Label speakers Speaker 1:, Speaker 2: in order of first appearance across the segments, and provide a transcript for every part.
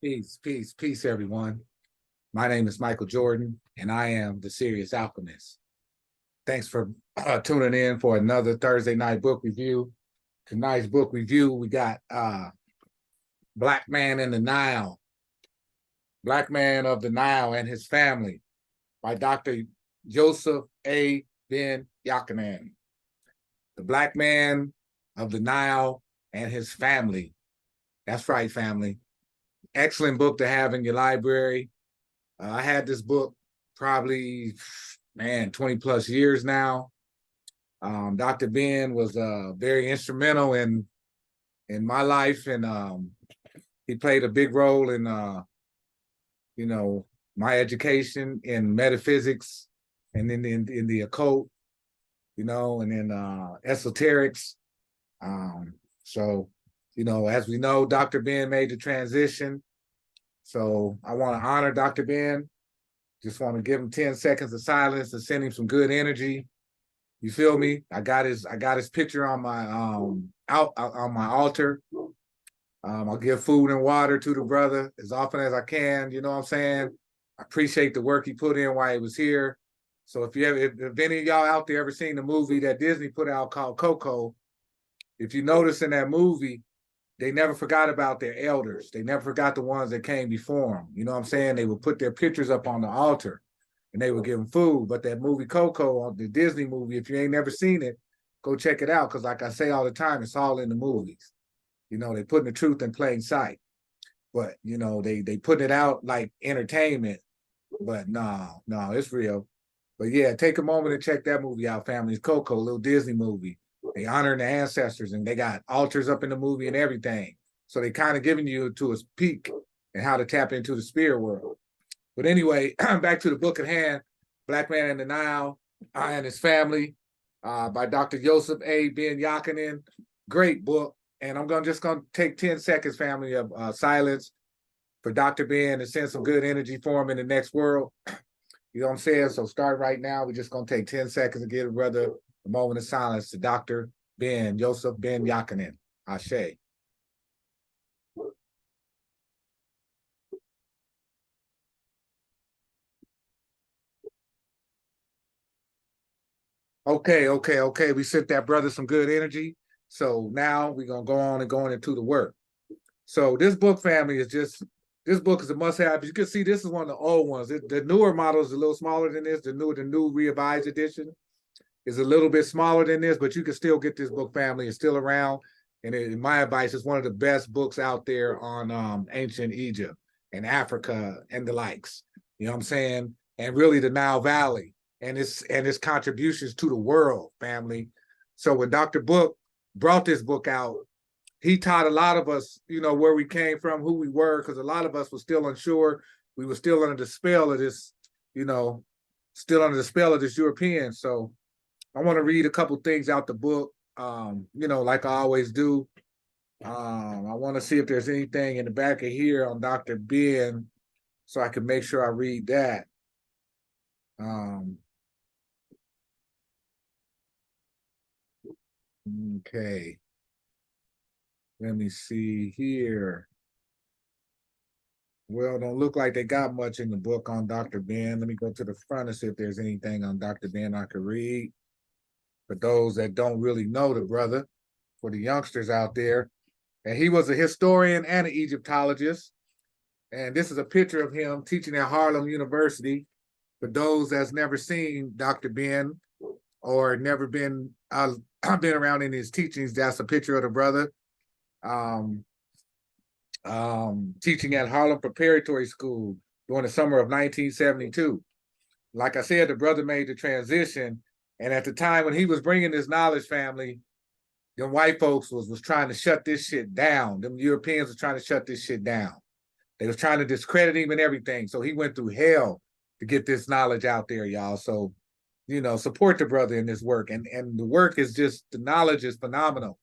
Speaker 1: Peace, peace, peace, everyone. My name is Michael Jordan, and I am the Sirius Alchemist. Thanks for tuning in for another Thursday night book review. Tonight's book review, we got Black Man in the Nile, Black Man of the Nile and His Family by Dr. Yosef A. Ben YOCHANNAN. The Black Man of the Nile and His Family. That's right, family. Excellent book to have in your library. I had this book probably, 20 plus years now. Dr. Ben was very instrumental in my life, and he played a big role in, my education in metaphysics and in the occult, and in esoterics. So, as we know, Dr. Ben made the transition. So I want to honor Dr. Ben. Just want to give him 10 seconds of silence and send him some good energy. You feel me? I got his picture on my on my altar. I'll give food and water to the brother as often as I can. You know what I'm saying? I appreciate the work he put in while he was here. So if any of y'all out there ever seen the movie that Disney put out called Coco, if you notice in that movie, they never forgot about their elders. They never forgot the ones that came before them. You know what I'm saying? They would put their pictures up on the altar and they would give them food. But that movie Coco, the Disney movie, if you ain't never seen it, go check it out. Because like I say all the time, it's all in the movies. They putting the truth in plain sight. But, they putting it out like entertainment. But no, it's real. But yeah, take a moment and check that movie out, family. It's Coco, a little Disney movie. They honoring the ancestors, and they got altars up in the movie and everything. So they kind of giving you to a peek and how to tap into the spirit world. But anyway, back to the book at hand, Black Man in the Nile and His Family by Dr. Yosef A. Ben YOCHANNAN. Great book. And I'm just going to take 10 seconds, family, of silence for Dr. Ben and send some good energy for him in the next world. You know what I'm saying? So start right now. We're just going to take 10 seconds to give a brother a moment of silence to Dr. Ben, Yosef Ben YOCHANNAN. Ashe. Okay. We sent that brother some good energy. So now we're going to go on and going into the work. So this book, family, this book is a must-have. As you can see, this is one of the old ones. The newer model is a little smaller than this. The new revised edition is a little bit smaller than this, but you can still get this book, family. It's still around. And in my advice, it's one of the best books out there on ancient Egypt and Africa and the likes. You know what I'm saying? And really the Nile Valley and its contributions to the world, family. So when Dr. Book brought this book out, he taught a lot of us, where we came from, who we were, because a lot of us were still unsure. We were still under the spell of this, European. So I want to read a couple things out the book, like I always do. I want to see if there's anything in the back of here on Dr. Ben, so I can make sure I read that. Okay. Let me see here. Well, don't look like they got much in the book on Dr. Ben. Let me go to the front and see if there's anything on Dr. Ben I could read. For those that don't really know the brother, for the youngsters out there. And he was a historian and an Egyptologist. And this is a picture of him teaching at Harlem University. For those that's never seen Dr. Ben or never been been around in his teachings, that's a picture of the brother. Teaching at Harlem Preparatory School during the summer of 1972. Like I said, the brother made the transition. And at the time when he was bringing this knowledge, family, them white folks was trying to shut this shit down. Them Europeans were trying to shut this shit down. They was trying to discredit him and everything. So he went through hell to get this knowledge out there, y'all. So, support the brother in this work. And the work is just, the knowledge is phenomenal.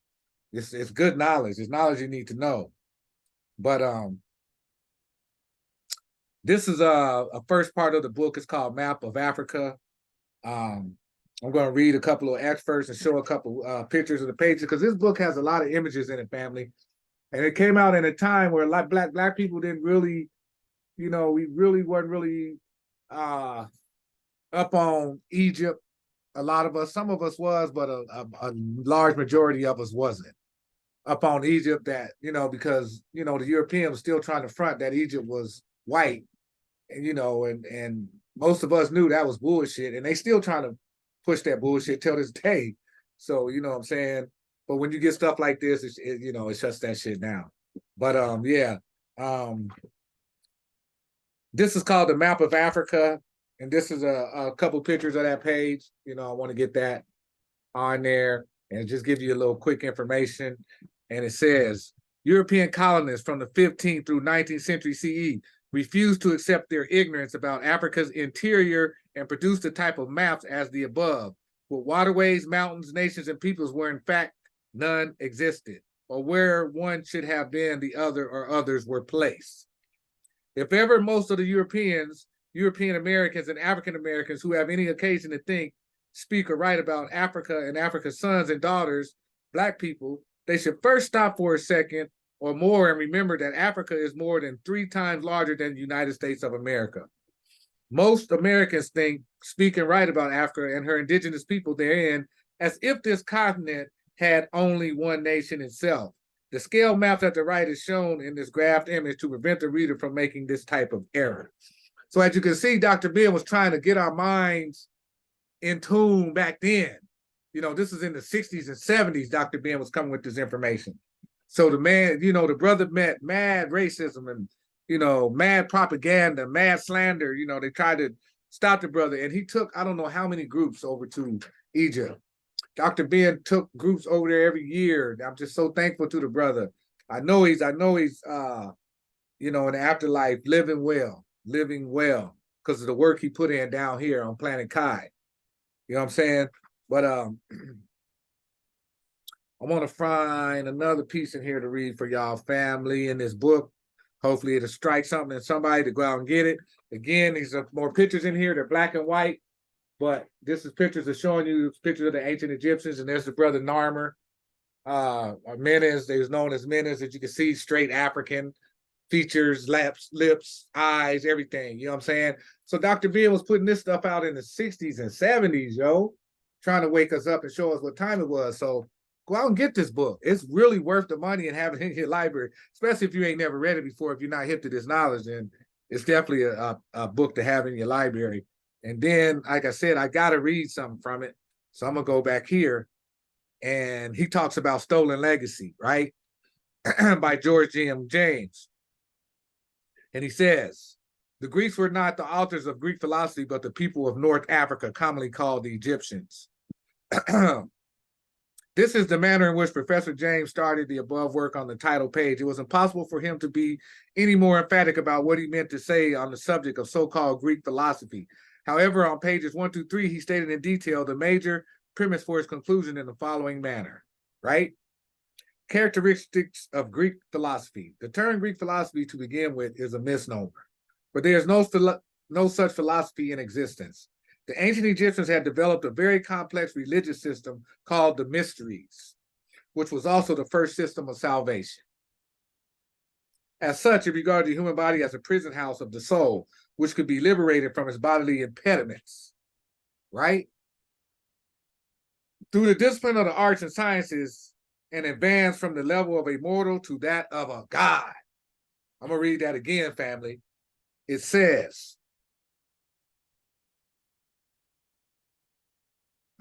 Speaker 1: It's good knowledge. It's knowledge you need to know. But this is a first part of the book. It's called Map of Africa. I'm going to read a couple of excerpts and show a couple pictures of the pages, because this book has a lot of images in it, family. And it came out in a time where like black people didn't really, we really weren't really up on Egypt. A lot of us, some of us was, but a large majority of us wasn't up on Egypt. That because the Europeans were still trying to front that Egypt was white, and and most of us knew that was bullshit, and they still trying to push that bullshit till this day. So what I'm saying. But when you get stuff like this, it shuts that shit down. But yeah, this is called the Map of Africa, and this is a couple pictures of that page. I want to get that on there and just give you a little quick information. And it says European colonists from the 15th through 19th century CE refused to accept their ignorance about Africa's interior and produced the type of maps as the above, with waterways, mountains, nations, and peoples where in fact none existed, or where one should have been, the other or others were placed. If ever most of the European Americans, and African Americans who have any occasion to think, speak, or write about Africa and Africa's sons and daughters, Black people, they should first stop for a second or more and remember that Africa is more than 3 times larger than the United States of America. Most Americans think, speak, and write about Africa and her indigenous people therein as if this continent had only one nation itself. The scale maps at the right is shown in this graphed image to prevent the reader from making this type of error. So as you can see, Dr. Ben was trying to get our minds in tune back then. This is in the 60s and 70s, Dr. Ben was coming with this information. So the man, the brother met mad racism and, mad propaganda, mad slander. They tried to stop the brother. And he took, I don't know how many groups over to Egypt. Dr. Ben took groups over there every year. I'm just so thankful to the brother. I know he's in the afterlife, living well because of the work he put in down here on planet Kai. You know what I'm saying? But I want to find another piece in here to read for y'all family in this book. Hopefully it'll strike something in somebody to go out and get it. Again, these are more pictures in here. They're black and white. But this is pictures of showing you pictures of the ancient Egyptians, and there's the brother Narmer, Menes. They was known as Menes, as you can see, straight African features, lips, eyes, everything. You know what I'm saying? So Dr. Ben was putting this stuff out in the 60s and 70s, trying to wake us up and show us what time it was. So go out and get this book. It's really worth the money and have it in your library, especially if you ain't never read it before. If you're not hip to this knowledge, then it's definitely a book to have in your library. And then, like I said, I got to read something from it. So I'm going to go back here. And he talks about Stolen Legacy, right? By George G.M. James. And he says, the Greeks were not the authors of Greek philosophy, but the people of North Africa, commonly called the Egyptians. This is the manner in which Professor James started the above work on the title page. It was impossible for him to be any more emphatic about what he meant to say on the subject of so-called Greek philosophy. However, on pages 1 through 3, he stated in detail the major premise for his conclusion in the following manner, right? Characteristics of Greek philosophy. The term Greek philosophy, to begin with, is a misnomer, but there is no such philosophy in existence. The ancient Egyptians had developed a very complex religious system called the Mysteries, which was also the first system of salvation. As such, it regarded the human body as a prison house of the soul, which could be liberated from its bodily impediments, right? Through the discipline of the arts and sciences, and advance from the level of a mortal to that of a god. I'm going to read that again, family. It says,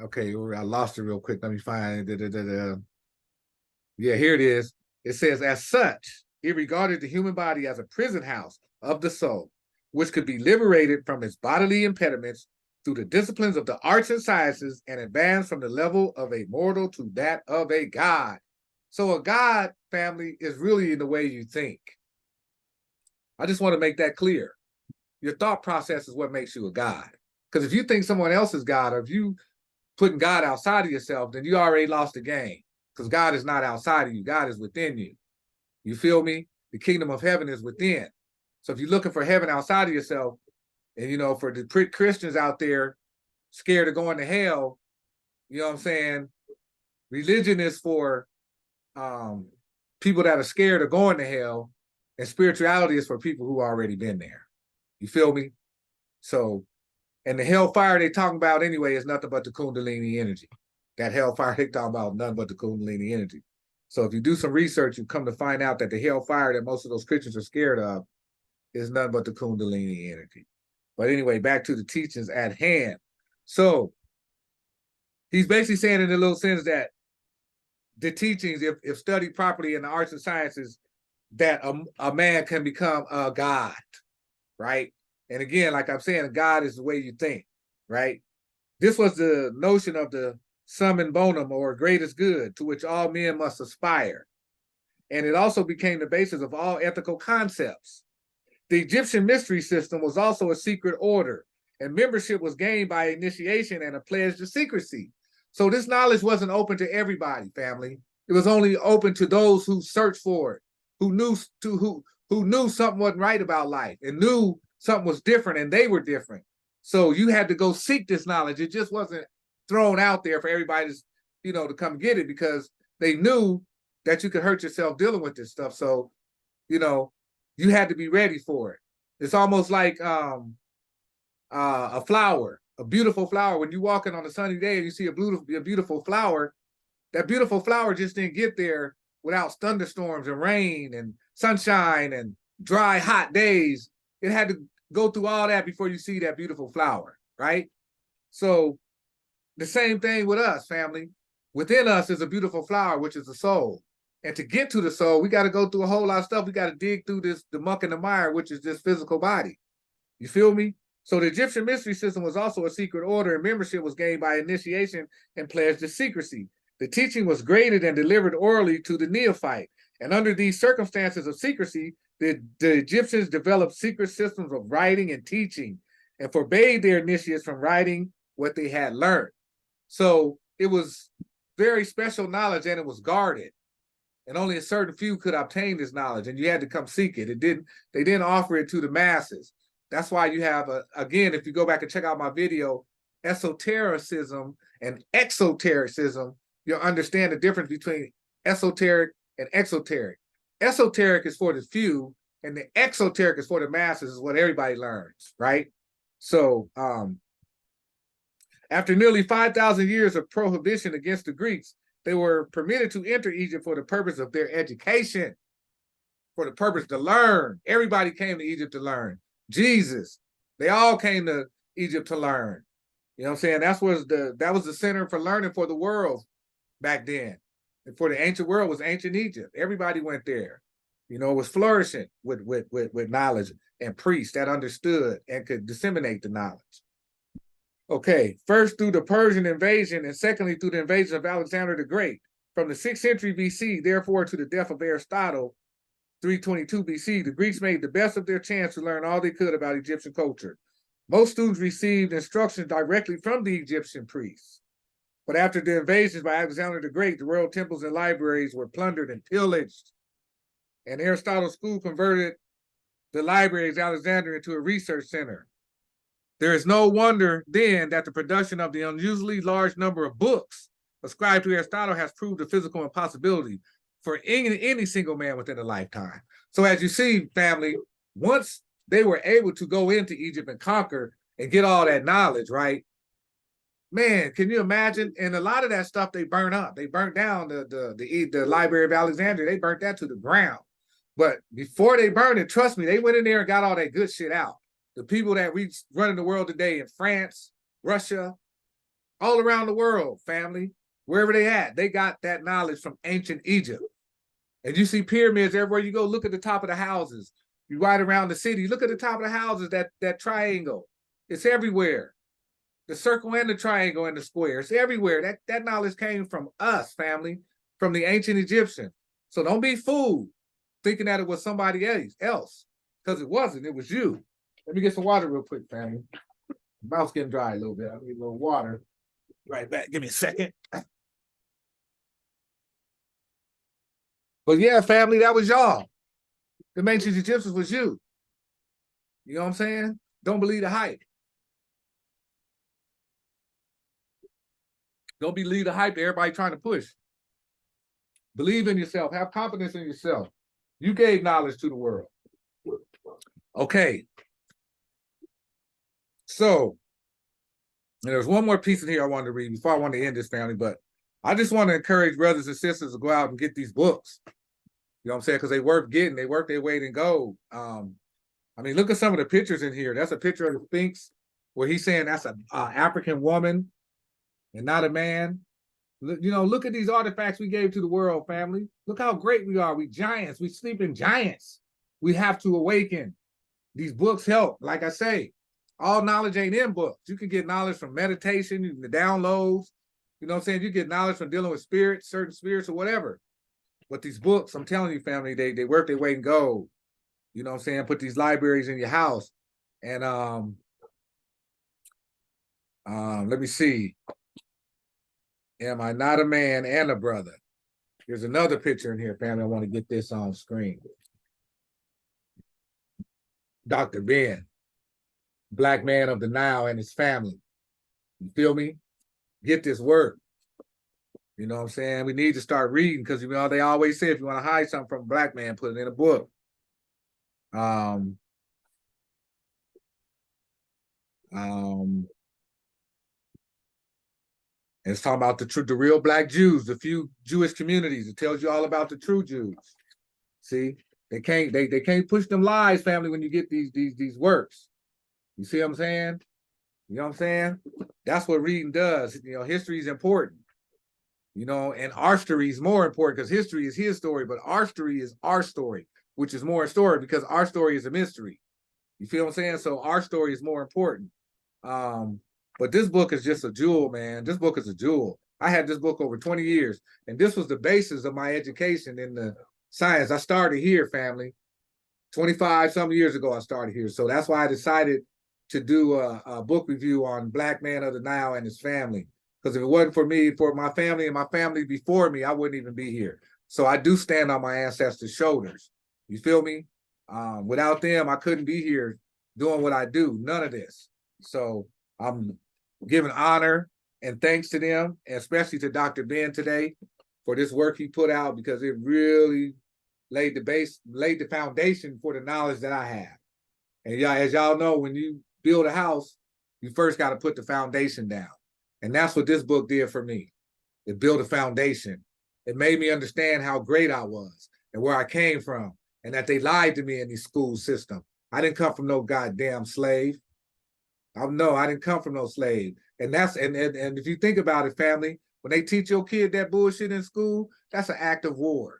Speaker 1: okay, I lost it real quick. Let me find it. Yeah, here it is. It says, as such, it regarded the human body as a prison house of the soul, which could be liberated from its bodily impediments through the disciplines of the arts and sciences and advance from the level of a mortal to that of a god. So a god, family, is really in the way you think. I just want to make that clear. Your thought process is what makes you a god. Because if you think someone else is God, or if you putting God outside of yourself, then you already lost the game. Because God is not outside of you. God is within you. You feel me? The kingdom of heaven is within. So if you're looking for heaven outside of yourself, and for the Christians out there scared of going to hell, you know what I'm saying? Religion is for people that are scared of going to hell, and spirituality is for people who already been there. You feel me? So, and the hellfire they talking about anyway is nothing but the Kundalini energy. That hellfire they talking about nothing but the Kundalini energy. So if you do some research, you come to find out that the hellfire that most of those Christians are scared of is nothing but the Kundalini energy. But anyway, back to the teachings at hand. So he's basically saying in a little sense that the teachings, if studied properly in the arts and sciences, that a man can become a god, right? And again, like I'm saying, a god is the way you think, right? This was the notion of the summum bonum, or greatest good, to which all men must aspire. And it also became the basis of all ethical concepts. The Egyptian mystery system was also a secret order, and membership was gained by initiation and a pledge to secrecy. So this knowledge wasn't open to everybody, family. It was only open to those who searched for it, who knew something wasn't right about life and knew something was different, and they were different. So you had to go seek this knowledge. It just wasn't thrown out there for everybody to come get it, because they knew that you could hurt yourself dealing with this stuff. So, you had to be ready for it. It's almost like a flower, a beautiful flower. When you're walking on a sunny day and you see a beautiful flower, that beautiful flower just didn't get there without thunderstorms and rain and sunshine and dry, hot days. It had to go through all that before you see that beautiful flower, right? So the same thing with us, family. Within us is a beautiful flower, which is the soul. And to get to the soul, we got to go through a whole lot of stuff. We got to dig through the muck and the mire, which is this physical body. You feel me? So the Egyptian mystery system was also a secret order, and membership was gained by initiation and pledged to secrecy. The teaching was graded and delivered orally to the neophyte. And under these circumstances of secrecy, the Egyptians developed secret systems of writing and teaching, and forbade their initiates from writing what they had learned. So it was very special knowledge, and it was guarded. And only a certain few could obtain this knowledge, and you had to come seek it. They didn't offer it to the masses. That's why you have, again, if you go back and check out my video, esotericism and exotericism, you'll understand the difference between esoteric and exoteric. Esoteric is for the few, and the exoteric is for the masses, is what everybody learns, right? So after nearly 5,000 years of prohibition against the Greeks, they were permitted to enter Egypt for the purpose of their education, for the purpose to learn. Everybody came to Egypt to learn. Jesus, they all came to Egypt to learn. You know what I'm saying? That was the center for learning for the world back then. And for the ancient world was ancient Egypt. Everybody went there. It was flourishing with knowledge, and priests that understood and could disseminate the knowledge. Okay, first through the Persian invasion, and secondly through the invasion of Alexander the Great. From the 6th century BC, therefore, to the death of Aristotle, 322 BC, the Greeks made the best of their chance to learn all they could about Egyptian culture. Most students received instruction directly from the Egyptian priests. But after the invasions by Alexander the Great, the royal temples and libraries were plundered and pillaged. And Aristotle's school converted the library of Alexandria into a research center. There is no wonder then that the production of the unusually large number of books ascribed to Aristotle has proved a physical impossibility for any single man within a lifetime. So as you see, family, once they were able to go into Egypt and conquer and get all that knowledge, right? Man, can you imagine? And a lot of that stuff they burn up. They burnt down the Library of Alexandria. They burnt that to the ground. But before they burned it, trust me, they went in there and got all that good shit out. The people that we run in the world today in France, Russia, all around the world, family, wherever they at, they got that knowledge from ancient Egypt. And you see pyramids everywhere you go. Look at the top of the houses. You ride around the city, look at the top of the houses, that triangle. It's everywhere. The circle and the triangle and the square. It's everywhere. That knowledge came from us, family, from the ancient Egyptians. So don't be fooled thinking that it was somebody else, because it wasn't. It was you. Let me get some water real quick, family. My mouth's getting dry a little bit. I need a little water. Right back. Give me a second. But yeah, family, that was y'all. The ancient Egyptians was you. You know what I'm saying? Don't believe the hype. Don't believe the hype that everybody trying to push. Believe in yourself. Have confidence in yourself. You gave knowledge to the world. Okay. So, and there's one more piece in here I wanted to read before I want to end this, family, but I just want to encourage brothers and sisters to go out and get these books. You know what I'm saying? Because they worth getting. They worth their weight in gold. I mean, look at some of the pictures in here. That's a picture of the Sphinx where he's saying that's an African woman and not a man. You know, look at these artifacts we gave to the world, family. Look how great we are. We giants. We sleeping giants. We have to awaken. These books help. Like I say, all knowledge ain't in books. You can get knowledge from meditation, the downloads. You know what I'm saying? You get knowledge from dealing with spirits, certain spirits or whatever. But these books, I'm telling you, family, they worth their weight in gold. You know what I'm saying? Put these libraries in your house. And let me see. Am I not a man and a brother? Here's another picture in here, family. I want to get this on screen. Dr. Ben, black man of the Nile and his family. You feel me? Get this work. You know what I'm saying? We need to start reading because, you know, they always say if you want to hide something from a black man, put it in a book. It's talking about the real black Jews, the few Jewish communities. It tells you all about the true Jews. See, they can't push them lies, family, when you get these works. You see what I'm saying? You know what I'm saying? That's what reading does. You know, history is important. You know, and our story is more important because history is his story, but our story is our story, which is more a story because our story is a mystery. You feel what I'm saying? So our story is more important. But this book is just a jewel, man. This book is a jewel. I had this book over 20 years, and this was the basis of my education in the science. I started here, family. 25 some years ago, I started here. So that's why I decided to do a book review on Black Man of the Nile and his family. Because if it wasn't for me, for my family and my family before me, I wouldn't even be here. So I do stand on my ancestors' shoulders. You feel me? Without them, I couldn't be here doing what I do. None of this. So I'm giving honor and thanks to them, and especially to Dr. Ben today for this work he put out, because it really laid the foundation for the knowledge that I have. And yeah, as y'all know, when you build a house, you first got to put the foundation down. And that's what this book did for me. It built a foundation. It made me understand how great I was and where I came from, and that they lied to me in the school system. I didn't come from no goddamn slave. No, I didn't come from no slave. And that's and if you think about it, family, when they teach your kid that bullshit in school, that's an act of war.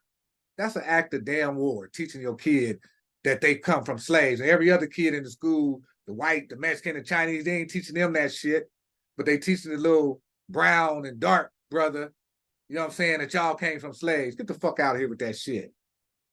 Speaker 1: That's an act of damn war, teaching your kid that they come from slaves. And every other kid in the school, the white, the Mexican, the Chinese, they ain't teaching them that shit. But they teaching the little brown and dark brother, you know what I'm saying, that y'all came from slaves. Get the fuck out of here with that shit.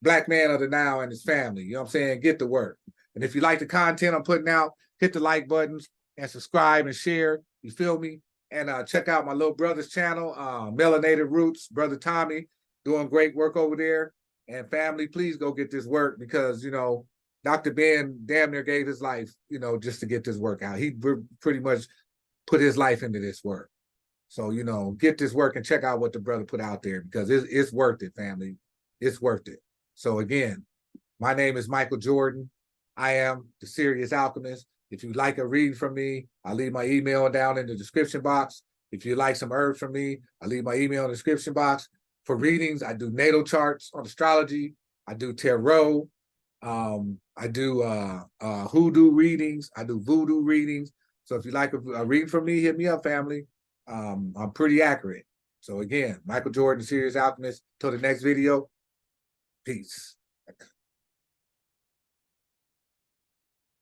Speaker 1: Black Man of the Nile and his family, you know what I'm saying? Get to work. And if you like the content I'm putting out, hit the like buttons and subscribe and share. You feel me? And check out my little brother's channel, Melanated Roots, Brother Tommy, doing great work over there. And family, please go get this work because, you know, Dr. Ben damn near gave his life, you know, just to get this work out. He pretty much put his life into this work. So, you know, get this work and check out what the brother put out there because it's worth it, family. It's worth it. So again, my name is Michael Jordan. I am the Sirius Alchemist. If you'd like a reading from me, I'll leave my email down in the description box. If you'd like some herbs from me, I'll leave my email in the description box. For readings, I do natal charts on astrology. I do tarot. I do hoodoo readings. I do voodoo readings. So if you'd like a reading from me, hit me up, family. I'm pretty accurate. So again, Michael Jordan, Sirius Alchemist. Till the next video, peace.